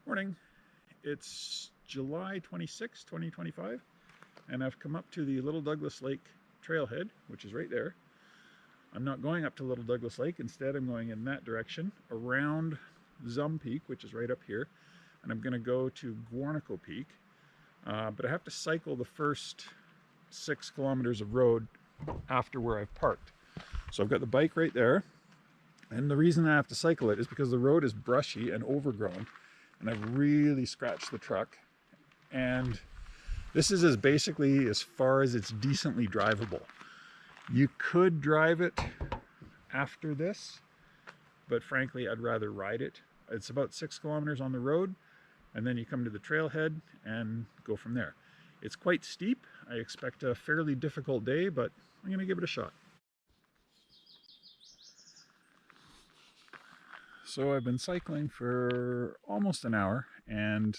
Morning. It's July 26, 2025, and I've come up to the Little Douglas Lake trailhead, which is right there. I'm not going up to Little Douglas Lake. Instead, I'm going in that direction around Guarnaco Peak, which is right up here, and I'm going to go to Guarnaco Peak. But I have to cycle the first 6 kilometers of road after where I've parked. So I've got the bike right there, and the reason I have to cycle it is because the road is brushy and overgrown, and I've really scratched the truck. And this is basically as far as it's decently drivable. You could drive it after this, but frankly, I'd rather ride it. It's about 6 kilometers on the road, and then you come to the trailhead and go from there. It's quite steep. I expect a fairly difficult day, but I'm going to give it a shot. So I've been cycling for almost an hour, and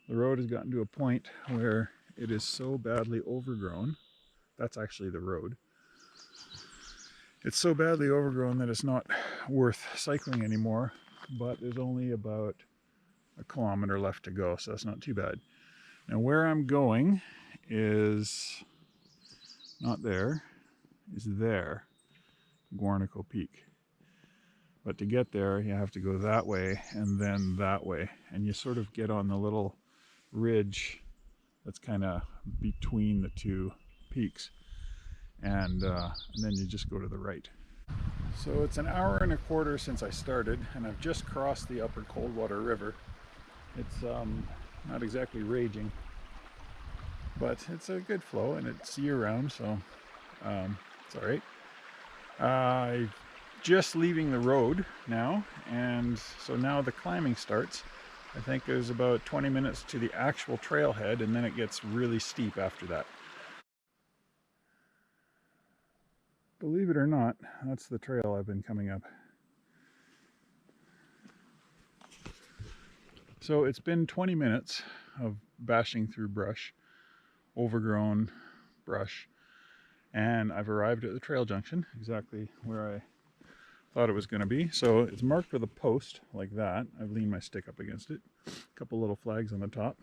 the road has gotten to a point where it is so badly overgrown. That's actually the road. It's so badly overgrown that it's not worth cycling anymore, but there's only about a kilometer left to go, so that's not too bad. Now where I'm going is not there, is there, Guarnaco Peak. But to get there, you have to go that way and then that way. And you sort of get on the little ridge that's kind of between the two peaks. And then you just go to the right. So it's an hour and a quarter since I started, and I've just crossed the upper Coldwater River. It's not exactly raging, but it's a good flow, and it's year-round, so it's all right. Just leaving the road now, and so now the climbing starts. I think there's about 20 minutes to the actual trailhead, and then it gets really steep after that. Believe it or not, that's the trail I've been coming up. So it's been 20 minutes of bashing through brush, overgrown brush, and I've arrived at the trail junction, exactly where I thought it was going to be. So it's marked with a post like that. I've leaned my stick up against it. A couple little flags on the top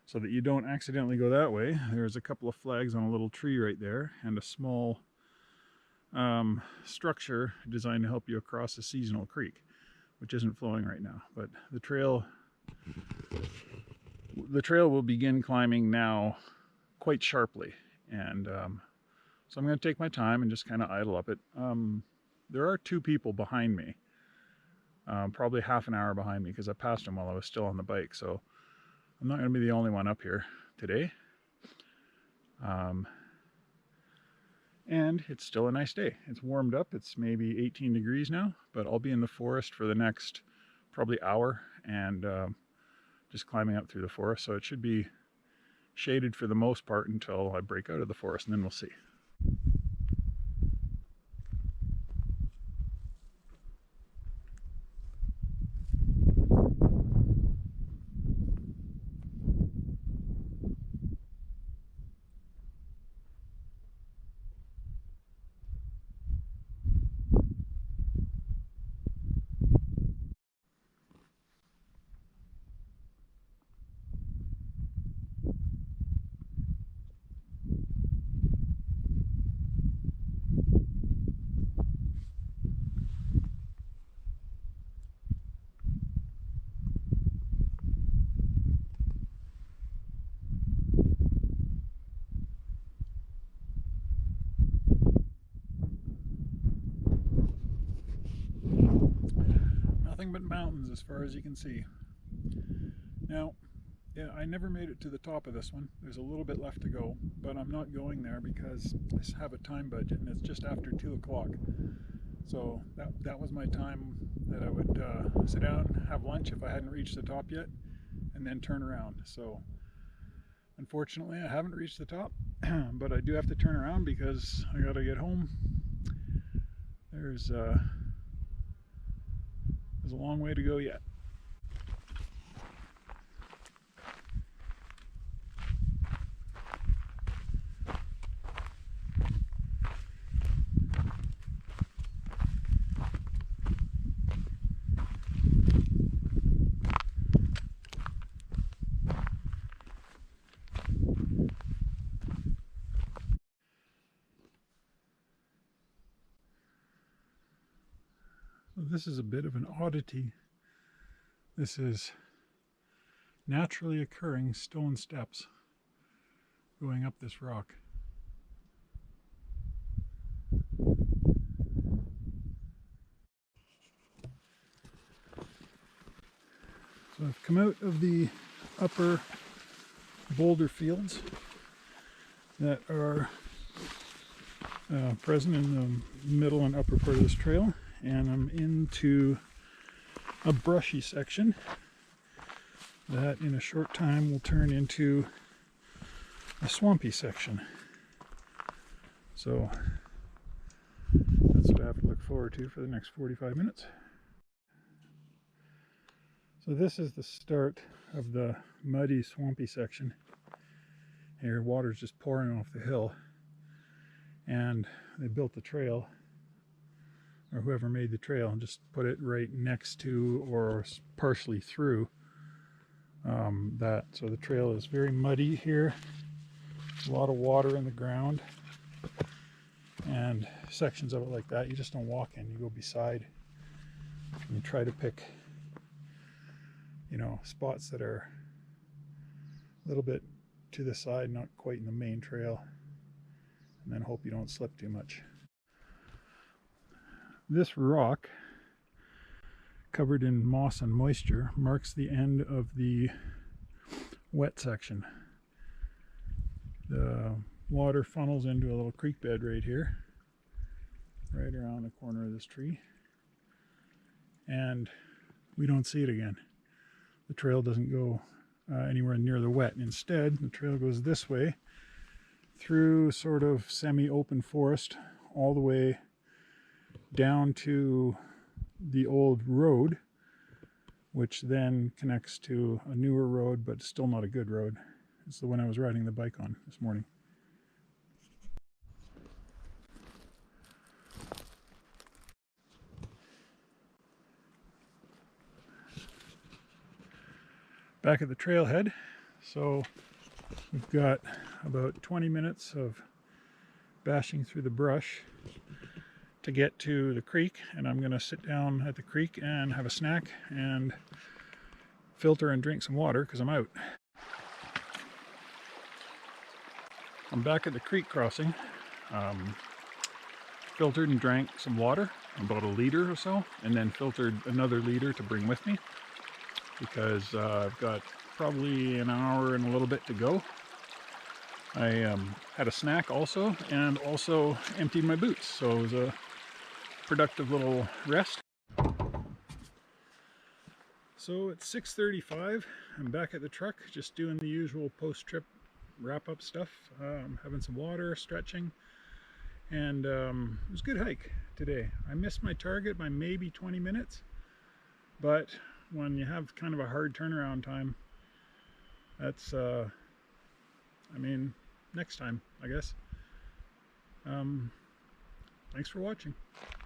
so that you don't accidentally go that way. There's a couple of flags on a little tree right there, and a small structure designed to help you across a seasonal creek, which isn't flowing right now. But the trail will begin climbing now quite sharply, and so I'm going to take my time and just kind of idle up it. There are 2 people behind me, probably half an hour behind me, because I passed them while I was still on the bike, so I'm not going to be the only one up here today. And it's still a nice day. It's warmed up. It's maybe 18 degrees now, but I'll be in the forest for the next probably hour, and just climbing up through the forest, so it should be shaded for the most part until I break out of the forest, and then we'll see. Nothing but mountains as far as you can see. Now, yeah, I never made it to the top of this one. There's a little bit left to go, but I'm not going there because I have a time budget, and it's just after 2 o'clock. So that was my time that I would sit down, have lunch if I hadn't reached the top yet, and then turn around. So unfortunately, I haven't reached the top, but I do have to turn around because I gotta get home. There's a long way to go yet. So this is a bit of an oddity. This is naturally occurring stone steps going up this rock. So I've come out of the upper boulder fields that are present in the middle and upper part of this trail, and I'm into a brushy section that in a short time will turn into a swampy section. So that's what I have to look forward to for the next 45 minutes. So this is the start of the muddy, swampy section. Here, water's just pouring off the hill. And they built the trail, or whoever made the trail, and just put it right next to or partially through that. So the trail is very muddy here. A lot of water in the ground. And sections of it like that, you just don't walk in, you go beside. And you try to pick, spots that are a little bit to the side, not quite in the main trail, and then hope you don't slip too much. This rock, covered in moss and moisture, marks the end of the wet section. The water funnels into a little creek bed right here, right around the corner of this tree, and we don't see it again. The trail doesn't go anywhere near the wet. Instead, the trail goes this way through sort of semi-open forest all the way down to the old road, which then connects to a newer road, but still not a good road. It's the one I was riding the bike on this morning. Back at the trailhead, so we've got about 20 minutes of bashing through the brush to get to the creek, and I'm going to sit down at the creek and have a snack and filter and drink some water because I'm out. I'm back at the creek crossing. Filtered and drank some water, about a liter or so, and then filtered another liter to bring with me because I've got probably an hour and a little bit to go. I had a snack also, and also emptied my boots, so it was a productive little rest. So it's 6:35. I'm back at the truck, just doing the usual post-trip wrap-up stuff. Having some water, stretching, and it was a good hike today. I missed my target by maybe 20 minutes, but when you have kind of a hard turnaround time, that's next time, I guess. Thanks for watching.